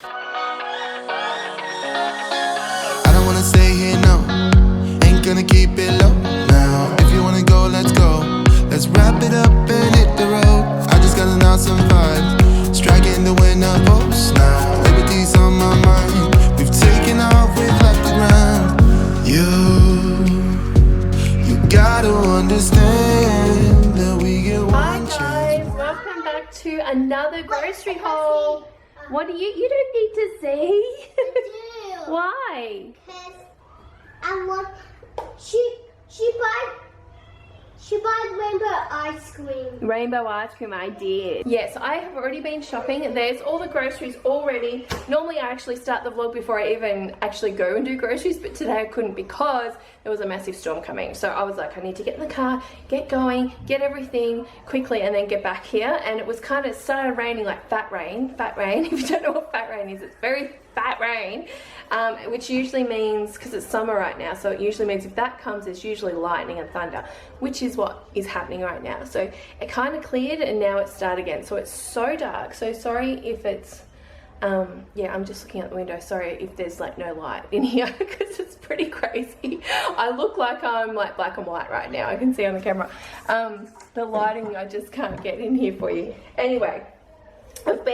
I don't wanna stay here, no. Ain't gonna keep it low now. If you wanna go, let's go. Let's wrap it up and hit the road. I just got an awesome vibe, striking the winner post now. Liberty's on my mind. We've taken off, we've left the ground. You gotta understand that we get one Hi chance. guys, welcome back to another grocery haul. What do you don't need to see. Why? Because I want she buys rainbow ice cream. Rainbow ice cream, I did. Yes, I have already been shopping. There's all the groceries already. Normally I actually start the vlog before I even actually go and do groceries, but today I couldn't because there was a massive storm coming. So I was like, I need to get in the car, get going, get everything quickly and then get back here. And it was kind of started raining, like fat rain. If you don't know what fat rain is, it's very fat rain, which usually means, because it's summer right now, so it usually means if that comes, there's usually lightning and thunder, which is what is happening right now. So it kind of cleared and now it's started again. So it's so dark. So sorry if it's yeah, I'm just looking out the window. Sorry if there's like no light in here because it's pretty crazy. I look like I'm like black and white right now. I can see on the camera. The lighting, I just can't get in here for you. Anyway, I've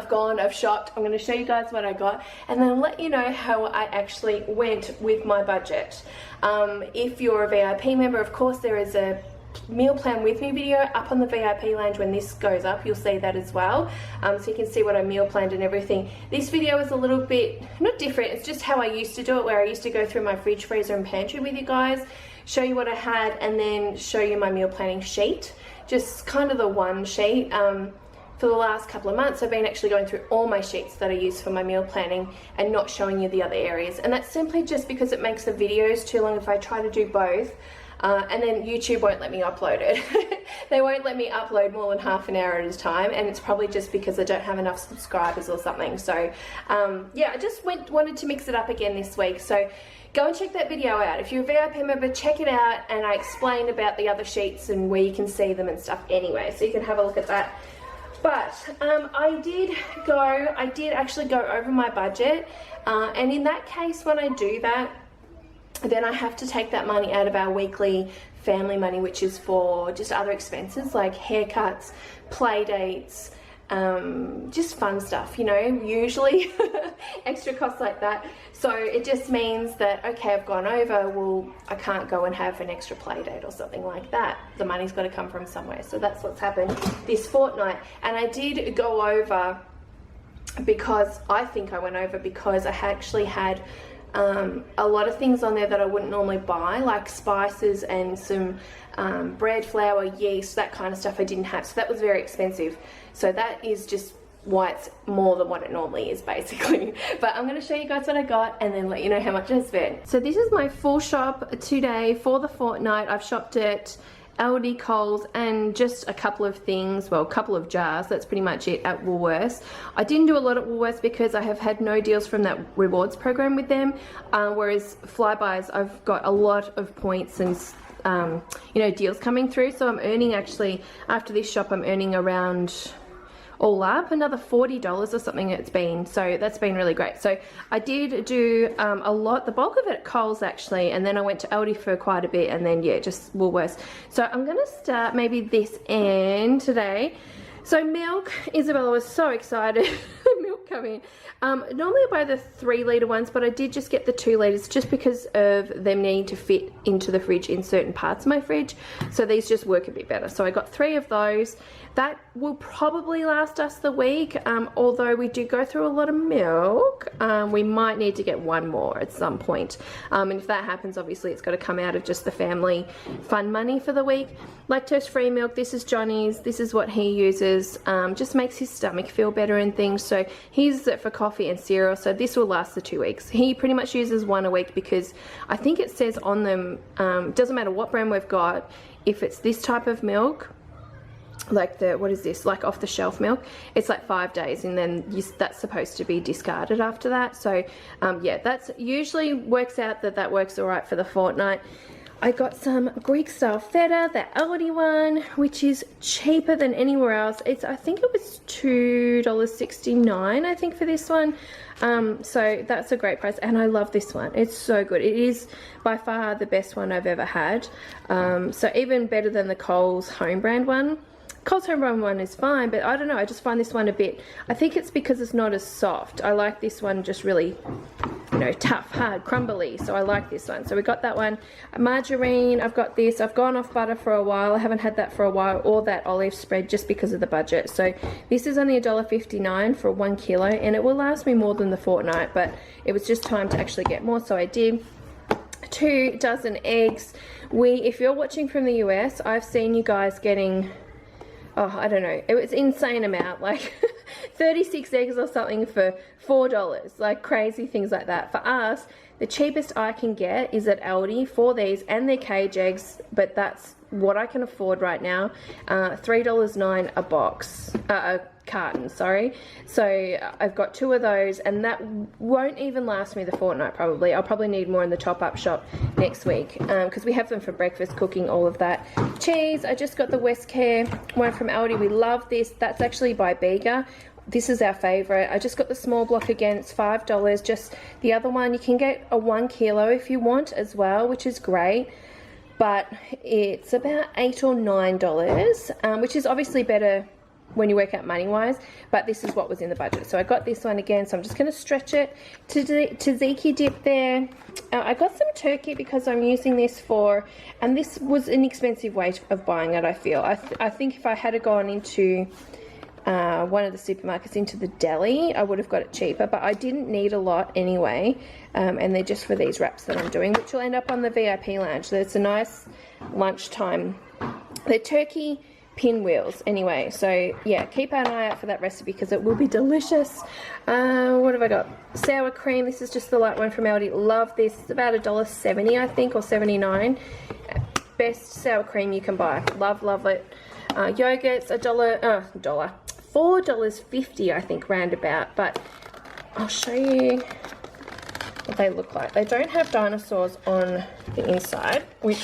gone, I've shopped. I'm going to show you guys what I got and then let you know how I actually went with my budget. If you're a VIP member, of course there is a meal plan with me video up on the VIP lounge. When this goes up, you'll see that as well, so you can see what I meal planned and everything. This video is a little bit not different, it's just how I used to do it, where I used to go through my fridge, freezer and pantry with you guys, show you what I had and then show you my meal planning sheet, just kind of the one sheet. For the last couple of months I've been actually going through all my sheets that I use for my meal planning and not showing you the other areas, and that's simply just because it makes the videos too long if I try to do both. And then YouTube won't let me upload it. They won't let me upload more than half an hour at a time, and it's probably just because I don't have enough subscribers or something. So yeah, I just wanted to mix it up again this week. So go and check that video out. If you're a VIP member, check it out, and I explain about the other sheets and where you can see them and stuff anyway, so you can have a look at that. But I did actually go over my budget, and in that case, when I do that, then I have to take that money out of our weekly family money, which is for just other expenses like haircuts, play dates, just fun stuff, you know, usually extra costs like that. So it just means that, okay, I've gone over, well, I can't go and have an extra play date or something like that. The money's got to come from somewhere. So that's what's happened this fortnight. And I did go over because I think I went over because I actually had a lot of things on there that I wouldn't normally buy, like spices and some bread flour, yeast, that kind of stuff I didn't have. So that was very expensive. So that is just why it's more than what it normally is, basically. But I'm going to show you guys what I got and then let you know how much I spent. So this is my full shop today for the fortnight. I've shopped at Aldi, Coles, and just a couple of things, well, a couple of jars, that's pretty much it at Woolworths. I didn't do a lot at Woolworths because I have had no deals from that rewards program with them, whereas Flybuys, I've got a lot of points and you know, deals coming through. So I'm earning, actually, after this shop, I'm earning around, all up, another $40 or something it's been. So that's been really great. So I did do a lot, the bulk of it at Coles actually, and then I went to Aldi for quite a bit, and then yeah, just Woolworths. So I'm gonna start maybe this end today. So milk, Isabella was so excited. Milk coming. Normally I buy the 3 litre ones, but I did just get the 2 litres just because of them needing to fit into the fridge in certain parts of my fridge. So these just work a bit better. So I got 3 of those. That will probably last us the week, although we do go through a lot of milk. We might need to get 1 more at some point. And if that happens, obviously it's got to come out of just the family fund money for the week. Lactose-free milk, this is Johnny's. This is what he uses. Just makes his stomach feel better and things. So he uses it for coffee and cereal. So this will last the 2 weeks. He pretty much uses 1 a week because I think it says on them, doesn't matter what brand we've got, if it's this type of milk, like the, what is this, like off the shelf milk, it's like 5 days, and then that's supposed to be discarded after that. So yeah, that's usually works out that works all right for the fortnight. I got some Greek style feta, the Aldi one, which is cheaper than anywhere else. I think it was $2.69, I think, for this one. So that's a great price, and I love this one. It's so good. It is by far the best one I've ever had. So even better than the Coles home brand one. Coles home brand one is fine, but I don't know, I just find this one a bit, I think it's because it's not as soft. I like this one just really, you know, tough, hard, crumbly, so I like this one. So we got that one. Margarine, I've got this. I've gone off butter for a while. I haven't had that for a while, or that olive spread, just because of the budget. So this is only $1.59 for 1 kilo, and it will last me more than the fortnight, but it was just time to actually get more, so I did. 2 dozen eggs. If you're watching from the US, I've seen you guys getting, oh, I don't know, it was insane amount, like 36 eggs or something for $4, like crazy things like that. For us, the cheapest I can get is at Aldi for these and their cage eggs, but that's what I can afford right now. $3.09 a box, a carton, sorry. So I've got 2 of those, and that won't even last me the fortnight probably. I'll probably need more in the top-up shop next week, because we have them for breakfast, cooking, all of that. Cheese, I just got the West Care one from Aldi. We love this. That's actually by Bega. This is our favorite. I just got the small block again. It's $5. Just the other one, you can get a 1 kilo if you want as well, which is great. But it's about $8 or $9, which is obviously better when you work out money wise, but this is what was in the budget. So I got this one again, so I'm just going to stretch it. Tzatziki dip there. I got some turkey because I'm using this for, and this was an expensive way of buying it, I feel. I think if I had gone into one of the supermarkets, into the deli, I would have got it cheaper, but I didn't need a lot anyway, and they're just for these wraps that I'm doing, which will end up on the VIP lounge. So it's a nice lunchtime. They're turkey pinwheels anyway, so yeah, keep an eye out for that recipe because it will be delicious. What have I got? Sour cream. This is just the light one from Aldi. Love this. It's about $1.70, I think, or 79. Best sour cream you can buy. Love it. Yogurts, $4.50, I think, roundabout, but I'll show you what they look like. They don't have dinosaurs on the inside, which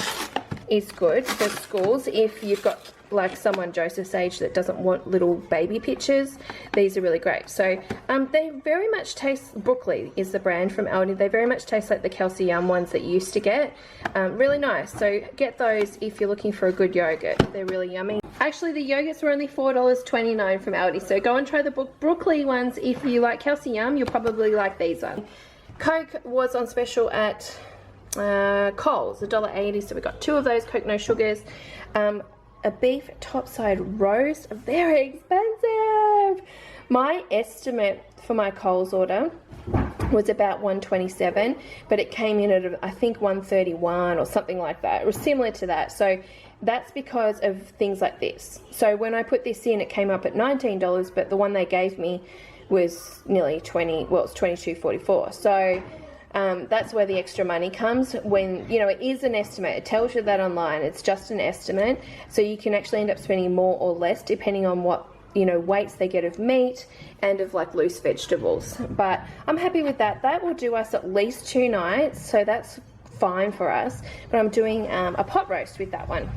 is good for schools. If you've got like someone Joseph's age that doesn't want little baby pictures, these are really great. So they very much taste, Brooklyn is the brand from Aldi, they very much taste like the Kelsey Yum ones that you used to get. Really nice, so get those if you're looking for a good yogurt. They're really yummy. Actually, the yogurts were only $4.29 from Aldi, so go and try the Brooklyn ones. If you like Kelsey Yum, you'll probably like these ones. Coke was on special at Coles, $1.80, so we got 2 of those, Coke no sugars. A beef topside roast, very expensive. My estimate for my Coles order was about $127, but it came in at, I think, $131 or something like that. It was similar to that. So that's because of things like this. So when I put this in, it came up at $19, but the one they gave me was nearly 20, well, it's $22.44. So that's where the extra money comes when, you know, it is an estimate. It tells you that online. It's just an estimate. So you can actually end up spending more or less depending on what, you know, weights they get of meat and of like loose vegetables. But I'm happy with that. That will do us at least 2 nights. So that's fine for us. But I'm doing a pot roast with that one.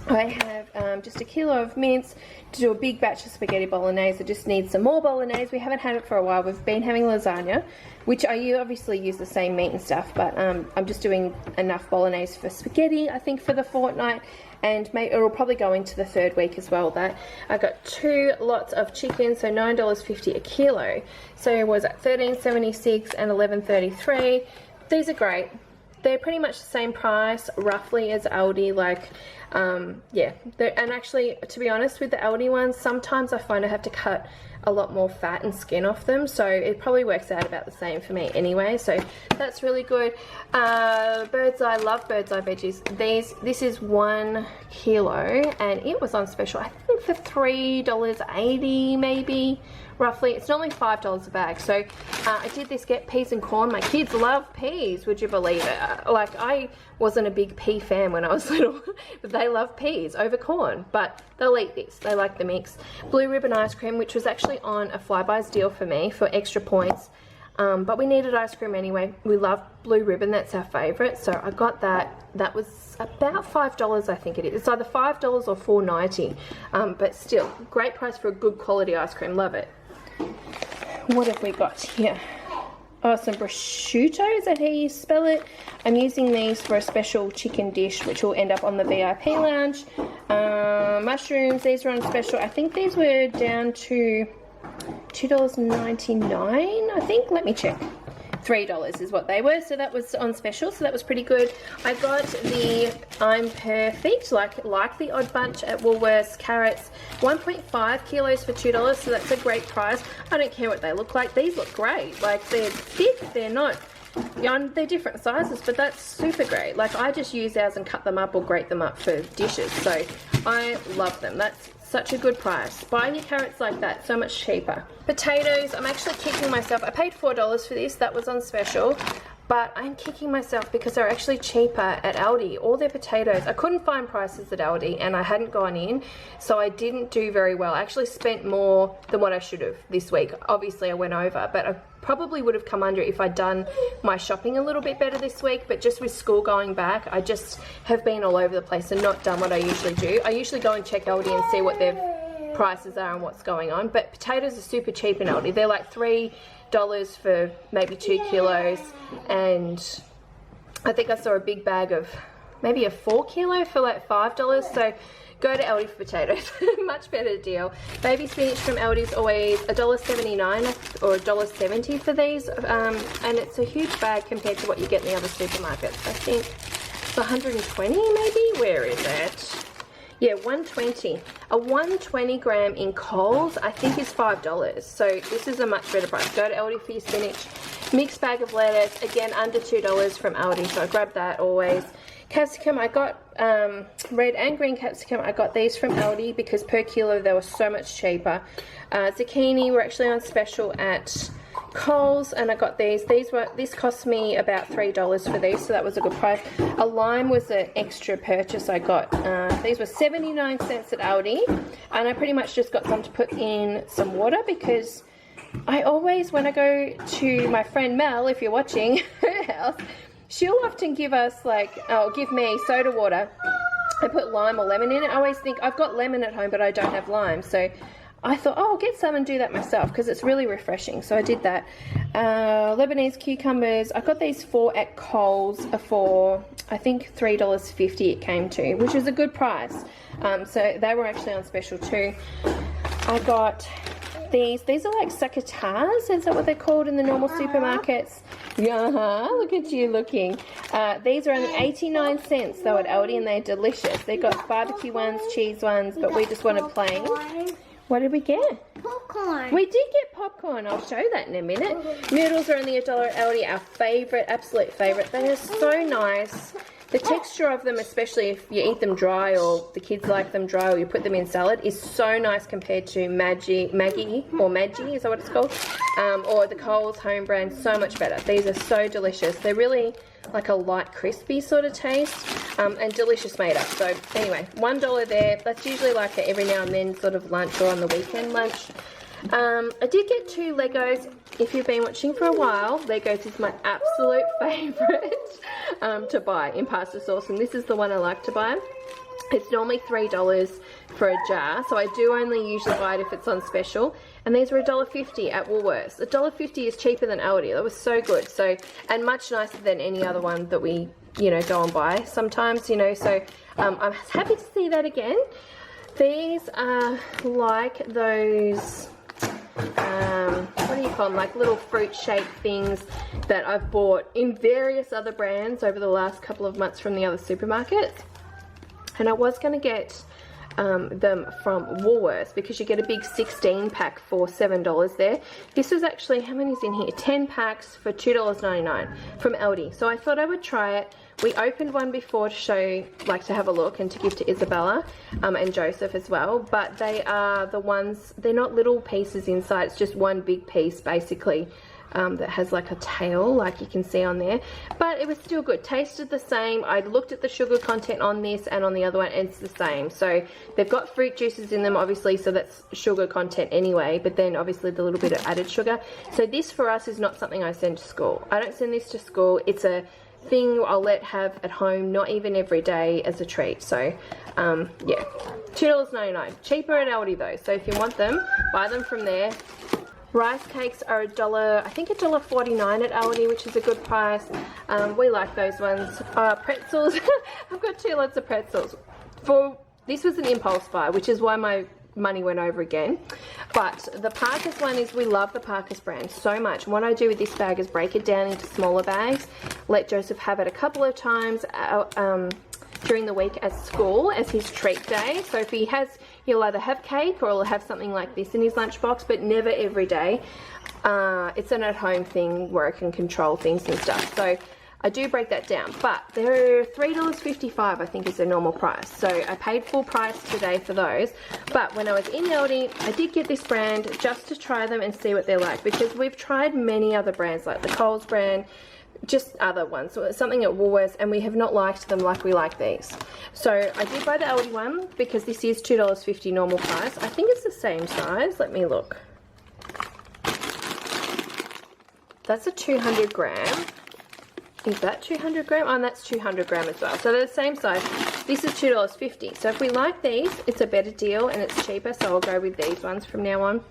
I have just 1 kilo of mince to do a big batch of spaghetti bolognese. I just need some more bolognese. We haven't had it for a while. We've been having lasagna, which I obviously use the same meat and stuff, but I'm just doing enough bolognese for spaghetti, I think, for the fortnight, and it'll probably go into the 3rd week as well. That I got 2 lots of chicken, so $9.50 a kilo. So it was at $13.76 and $11.33. These are great. They're pretty much the same price roughly as Aldi, like yeah, and actually, to be honest, with the Aldi ones, sometimes I find I have to cut a lot more fat and skin off them, so it probably works out about the same for me anyway, so that's really good. Bird's Eye, love Bird's Eye veggies. This is 1 kilo, and it was on special, I think, for $3.80 maybe, roughly. It's normally $5 a bag. So I did this, get peas and corn. My kids love peas, would you believe it? Like, I wasn't a big pea fan when I was little, but they love peas over corn, but they'll eat this. They like the mix. Blue Ribbon ice cream, which was actually on a Flybuys deal for me for extra points. but we needed ice cream anyway. We love Blue Ribbon, that's our favourite, so I got that. That was about $5, I think it is. It's either $5 or $4.90, but still, great price for a good quality ice cream, love it. What have we got here? Oh, some prosciutto, is that how you spell it? I'm using these for a special chicken dish, which will end up on the VIP lounge. Mushrooms, these are on special. I think these were down to $2.99, I think. Let me check. $3 is what they were, so that was on special, so that was pretty good. I got the I'm Perfect, like the Odd Bunch at Woolworths carrots, 1.5 kilos for $2, so that's a great price. I don't care what they look like, these look great. Like, they're thick, they're not, they're different sizes, but that's super great. Like, I just use ours and cut them up or grate them up for dishes, so I love them. That's such a good price. Buy your carrots like that, so much cheaper. Potatoes, I'm actually kicking myself. I paid $4 for this, that was on special, but I'm kicking myself because they're actually cheaper at Aldi. All their potatoes, I couldn't find prices at Aldi and I hadn't gone in, so I didn't do very well. I actually spent more than what I should have this week. Obviously I went over, but I probably would have come under if I'd done my shopping a little bit better this week, but just with school going back, I just have been all over the place and not done what I usually do. I usually go and check Aldi and see what their prices are and what's going on, but potatoes are super cheap in Aldi. They're like $3 for maybe 2 kilos, and I think I saw a big bag of maybe a 4 kilo for like $5, so go to Aldi for potatoes. Much better deal. Baby spinach from Aldi is always $1.79 or $1.70 for these, and it's a huge bag compared to what you get in the other supermarkets. I think it's 120 maybe. Where is it? Yeah, 120. A 120 gram in Coles, I think, is $5. So this is a much better price. Go to Aldi for your spinach. Mixed bag of lettuce, again under $2 from Aldi. So I grabbed that always. Capsicum, I got red and green capsicum. I got these from Aldi because per kilo they were so much cheaper. Zucchini were actually on special at Coles, and I got these. This cost me about $3 for these, so that was a good price. A lime was an extra purchase I got. These were 79 cents at Aldi, and I pretty much just got them to put in some water because I always, when I go to my friend Mel, if you're watching, her house, she'll often give us give me soda water. I put lime or lemon in it. I always think I've got lemon at home, but I don't have lime, so I thought, oh, I'll get some and do that myself because it's really refreshing. So I did that. Lebanese cucumbers, I got these 4 at Coles for, I think, $3.50 it came to, which is a good price. So they were actually on special too. I got these are like succotash, is that what they're called in the normal supermarkets? Yeah, look at you looking. These are only 89 cents though at Aldi, and they're delicious. They got barbecue ones, cheese ones, but we just wanted plain. What did we get? Popcorn. We did get popcorn. I'll show that in a minute. Noodles are only $1 at Aldi, our favourite, absolute favourite. They are so nice. The texture of them, especially if you eat them dry or the kids like them dry or you put them in salad, is so nice compared to Maggi, is that what it's called? Or the Coles home brand, so much better. These are so delicious. They're really like a light crispy sort of taste, and delicious made up. So anyway, $1 there. That's usually like a every now and then sort of lunch or on the weekend lunch. I did get 2 Legos. If you've been watching for a while, Legos is my absolute favourite to buy in pasta sauce, and this is the one I like to buy. It's normally $3 for a jar, so I do only usually buy it if it's on special. And these were $1.50 at Woolworths. $1.50 is cheaper than Aldi. That was so good. So, and much nicer than any other one that we, go and buy sometimes, So I'm happy to see that again. These are like those, what do you call them, like little fruit shaped things that I've bought in various other brands over the last couple of months from the other supermarkets. And I was going to get them from Woolworths because you get a big 16 pack for $7 there. This was actually, how many's in here? 10 packs for $2.99 from Aldi. So I thought I would try it. We opened one before to show, to have a look and to give to Isabella and Joseph as well. But they are the ones, they're not little pieces inside. It's just one big piece basically that has like a tail, like you can see on there, but it was still good. Tasted the same. I looked at the sugar content on this and on the other one, and it's the same. So they've got fruit juices in them, obviously, so that's sugar content anyway, but then obviously the little bit of added sugar. So this for us is not something I send to school. I don't send this to school. It's a thing I'll let have at home, not even every day, as a treat. So yeah, $2.99, cheaper at Aldi though, so if you want them, buy them from there. Rice cakes are $1, I think $1.49 at Aldi, which is a good price. We like those ones. Pretzels, I've got 2 lots of pretzels. This was an impulse buy, which is why my money went over again. But the Parker's one is, we love the Parker's brand so much. What I do with this bag is break it down into smaller bags, let Joseph have it a couple of times during the week at school as his treat day. So if he has, he'll either have cake or he'll have something like this in his lunchbox, but never every day. It's an at-home thing where I can control things and stuff. So I do break that down, but they're $3.55, I think, is their normal price. So I paid full price today for those. But when I was in Aldi, I did get this brand just to try them and see what they're like, because we've tried many other brands like the Coles brand, just other ones, so something at Woolworths, and we have not liked them like we like these. So I did buy the Aldi one because this is $2.50 normal price. I think it's the same size. Let me look. That's a 200 gram. Is that 200 gram? Oh, and that's 200 gram as well. So they're the same size. This is $2.50. So if we like these, it's a better deal and it's cheaper. So I'll go with these ones from now on.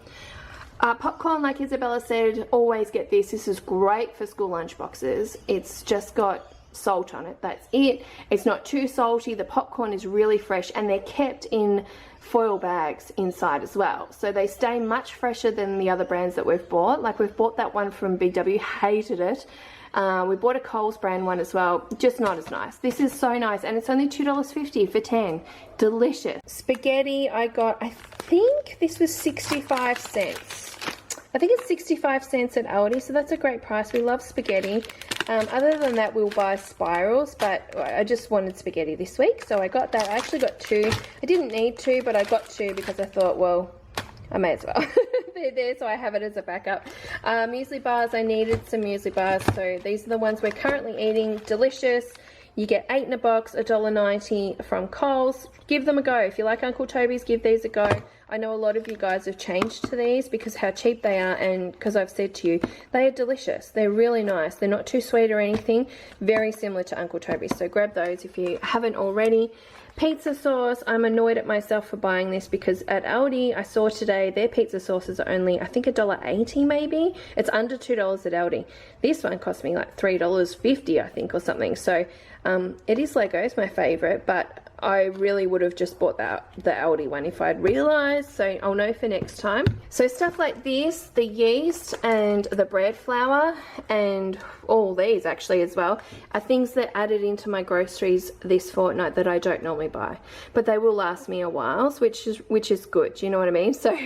Popcorn, like Isabella said, always get this. This is great for school lunch boxes. It's just got salt on it. That's it. It's not too salty. The popcorn is really fresh, and they're kept in foil bags inside as well. So they stay much fresher than the other brands that we've bought. Like we've bought that one from Big W, hated it. We bought a Coles brand one as well, just not as nice. This is so nice, and it's only $2.50 for 10. Delicious. Spaghetti, I got, I think this was 65 cents. I think it's 65 cents at Aldi, so that's a great price. We love spaghetti. Other than that, we'll buy spirals, but I just wanted spaghetti this week, so I got that. I actually got 2. I didn't need 2, but I got 2 because I thought, well, I may as well. They're there, so I have it as a backup. Muesli bars, I needed some muesli bars, so these are the ones we're currently eating. Delicious. You get 8 in a box, $1.90 from Coles. Give them a go. If you like Uncle Toby's, give these a go. I know a lot of you guys have changed to these because how cheap they are, and because I've said to you, they are delicious. They're really nice. They're not too sweet or anything. Very similar to Uncle Toby's, so grab those if you haven't already. Pizza sauce, I'm annoyed at myself for buying this because at Aldi, I saw today, their pizza sauces are only, I think, $1.80 maybe. It's under $2 at Aldi. This one cost me like $3.50, I think, or something. So it is Lego's my favorite, but I really would have just bought the Aldi one if I'd realised, so I'll know for next time. So stuff like this, the yeast and the bread flour, and all these actually as well, are things that added into my groceries this fortnight that I don't normally buy, but they will last me a while, which is good. Do you know what I mean? So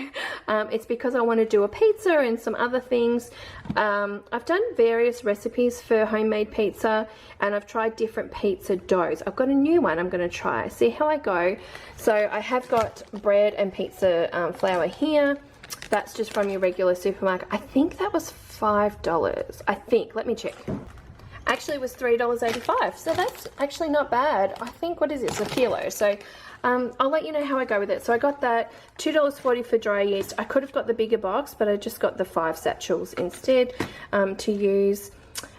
it's because I want to do a pizza and some other things. I've done various recipes for homemade pizza, and I've tried different pizza doughs. I've got a new one I'm going to try, see how I go. So I have got bread and pizza flour here. That's just from your regular supermarket. I think that was $5. I think, let me check. Actually, it was $3.85, so that's actually not bad. I think, what is it, it's a kilo. So I'll let you know how I go with it. So I got that, $2.40 for dry yeast. I could have got the bigger box, but I just got the 5 satchels instead to use.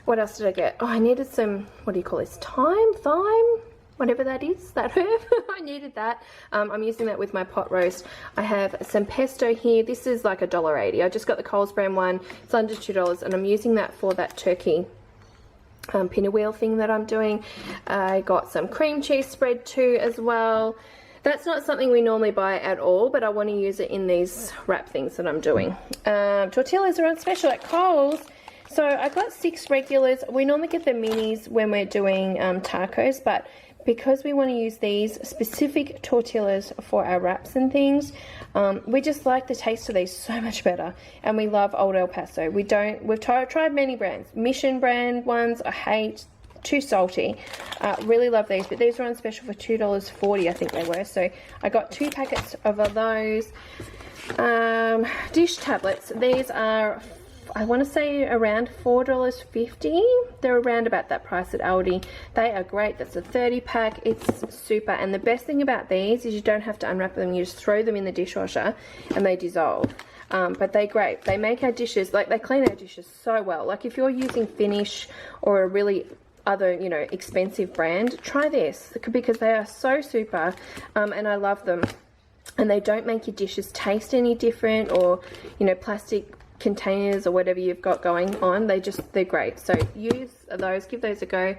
What else did I get? Oh, I needed some, what do you call this, thyme, whatever that is, that herb. I needed that. I'm using that with my pot roast. I have some pesto here. This is like $1.80. I just got the Coles brand one. It's under $2, and I'm using that for that turkey pinwheel thing that I'm doing. I got some cream cheese spread too as well. That's not something we normally buy at all, but I want to use it in these wrap things that I'm doing. Tortillas are on special at Coles. So I got 6 regulars. We normally get the minis when we're doing tacos, but because we want to use these specific tortillas for our wraps and things, we just like the taste of these so much better, and we love Old El Paso. We've tried many brands. Mission brand ones I hate, too salty. Really love these, but these are on special for $2.40, I think they were. So I got 2 packets of those. Dish tablets, these are I want to say around $4.50. They're around about that price at Aldi. They are great. That's a 30 pack. It's super. And the best thing about these is you don't have to unwrap them. You just throw them in the dishwasher and they dissolve. But they're great. They make our dishes, like they clean our dishes so well. Like if you're using Finish or a really other, you know, expensive brand, try this because they are so super, and I love them. And they don't make your dishes taste any different, or, you know, plastic containers or whatever you've got going on. They're great. So use those, give those a go.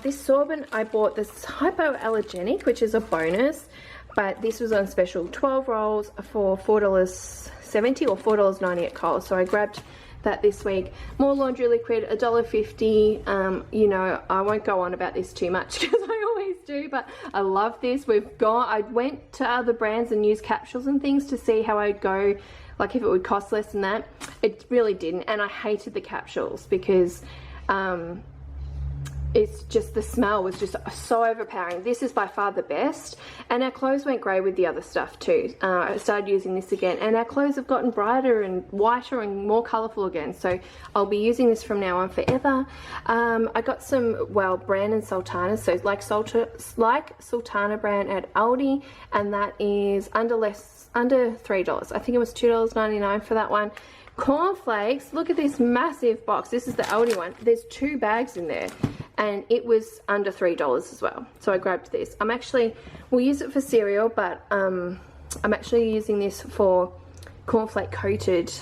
This sorbent, I bought this hypoallergenic, which is a bonus, but this was on special, 12 rolls for $4.70 or $4.90 at Coles. So I grabbed that this week. More laundry liquid, $1.50. You know, I won't go on about this too much because I always do, but I love this. I went to other brands and used capsules and things to see how I'd go, like if it would cost less than that. It really didn't, and I hated the capsules because it's just, the smell was just so overpowering. This is by far the best, and our clothes went grey with the other stuff too. I started using this again, and our clothes have gotten brighter and whiter and more colourful again, so I'll be using this from now on forever. I got some, well, Brand and Sultana, so like Sultana brand at Aldi, and that is under $3. I think it was $2.99 for that one. Cornflakes, look at this massive box. This is the Aldi one. There's 2 bags in there, and it was under $3 as well. So I grabbed this. We'll use it for cereal, but I'm actually using this for cornflake coated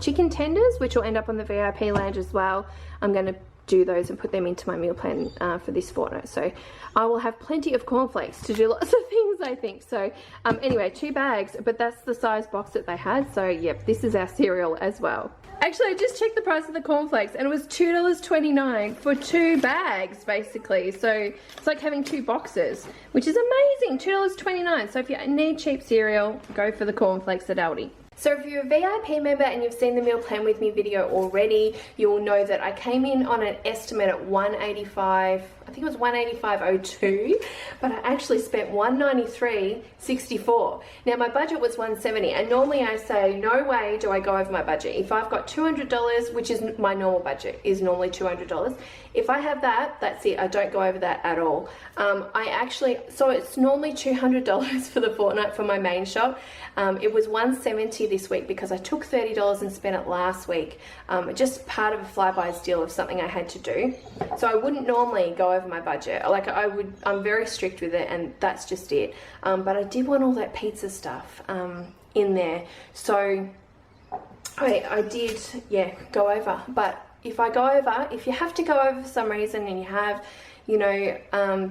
chicken tenders, which will end up on the VIP lounge as well. I'm going to do those and put them into my meal plan for this fortnight. So I will have plenty of cornflakes to do lots of things, I think. So anyway, 2 bags, but that's the size box that they had. So yep, this is our cereal as well. Actually, I just checked the price of the cornflakes and it was $2.29 for 2 bags basically. So it's like having 2 boxes, which is amazing. $2.29. So if you need cheap cereal, go for the cornflakes at Aldi. So if you're a VIP member and you've seen the meal plan with me video already, you'll know that I came in on an estimate at $185, I think it was $185.02, but I actually spent $193.64. Now my budget was $170, and normally I say no way do I go over my budget. If I've got $200, which is my normal budget, is normally $200. If I have that, that's it. I don't go over that at all. So it's normally $200 for the fortnight for my main shop. It was $170 this week because I took $30 and spent it last week. Just part of a flyby's deal of something I had to do. So I wouldn't normally go over my budget. Like I'm very strict with it, and that's just it. But I did want all that pizza stuff in there. So I did, yeah, go over. But if you have to go over for some reason and you have, you know,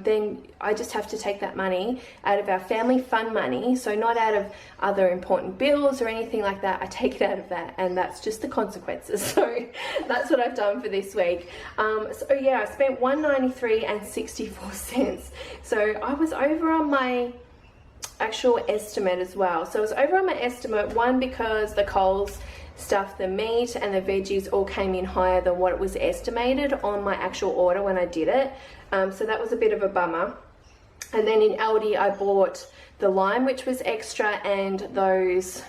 then I just have to take that money out of our family fund money, so not out of other important bills or anything like that. I take it out of that, and that's just the consequences. So that's what I've done for this week. So yeah, I spent $193.64. So I was over on my actual estimate as well. So I was over on my estimate, one, because the Coles stuff, the meat and the veggies all came in higher than what it was estimated on my actual order when I did it. So that was a bit of a bummer. And then in Aldi I bought the lime, which was extra, and those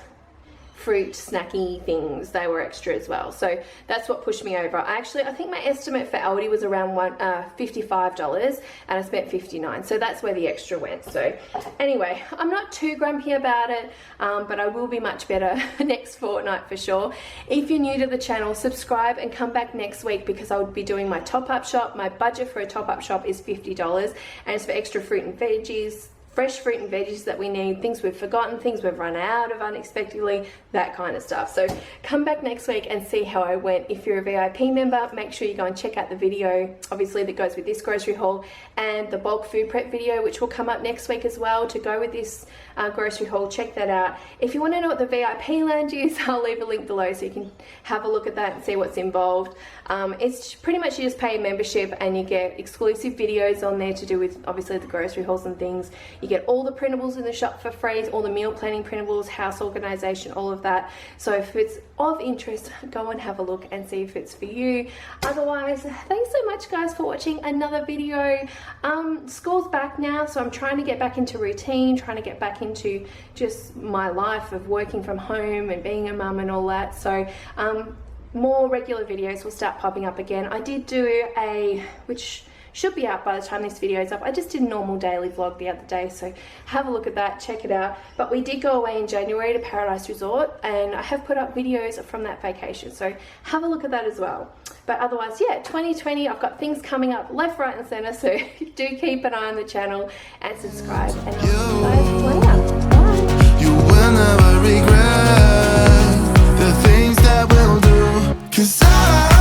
fruit snacky things, they were extra as well. So that's what pushed me over. I think my estimate for Aldi was around $55, and I spent $59, so that's where the extra went. So anyway, I'm not too grumpy about it, but I will be much better next fortnight for sure. If you're new to the channel, subscribe and come back next week because I would be doing my top-up shop. My budget for a top-up shop is $50, and it's for extra fruit and veggies, fresh fruit and veggies that we need, things we've forgotten, things we've run out of unexpectedly, that kind of stuff. So come back next week and see how I went. If you're a VIP member, make sure you go and check out the video, obviously, that goes with this grocery haul, and the bulk food prep video, which will come up next week as well to go with this grocery haul. Check that out. If you want to know what the VIP lounge is, I'll leave a link below so you can have a look at that and see what's involved. It's pretty much you just pay a membership and you get exclusive videos on there to do with obviously the grocery hauls and things. You get all the printables in the shop for free, all the meal planning printables, house organization, all of that. So if it's of interest, go and have a look and see if it's for you. Otherwise, thanks so much guys for watching another video. School's back now, so I'm trying to get back into routine, trying to get back into just my life of working from home and being a mum and all that. So more regular videos will start popping up again. I did do which should be out by the time this video is up. I just did a normal daily vlog the other day, so have a look at that, check it out. But we did go away in January to Paradise Resort, and I have put up videos from that vacation, so have a look at that as well. But otherwise, yeah, 2020, I've got things coming up left, right and center, so do keep an eye on the channel and subscribe. And I'll see you guys later. Bye. You will never regret the things that we'll do. 'Cause I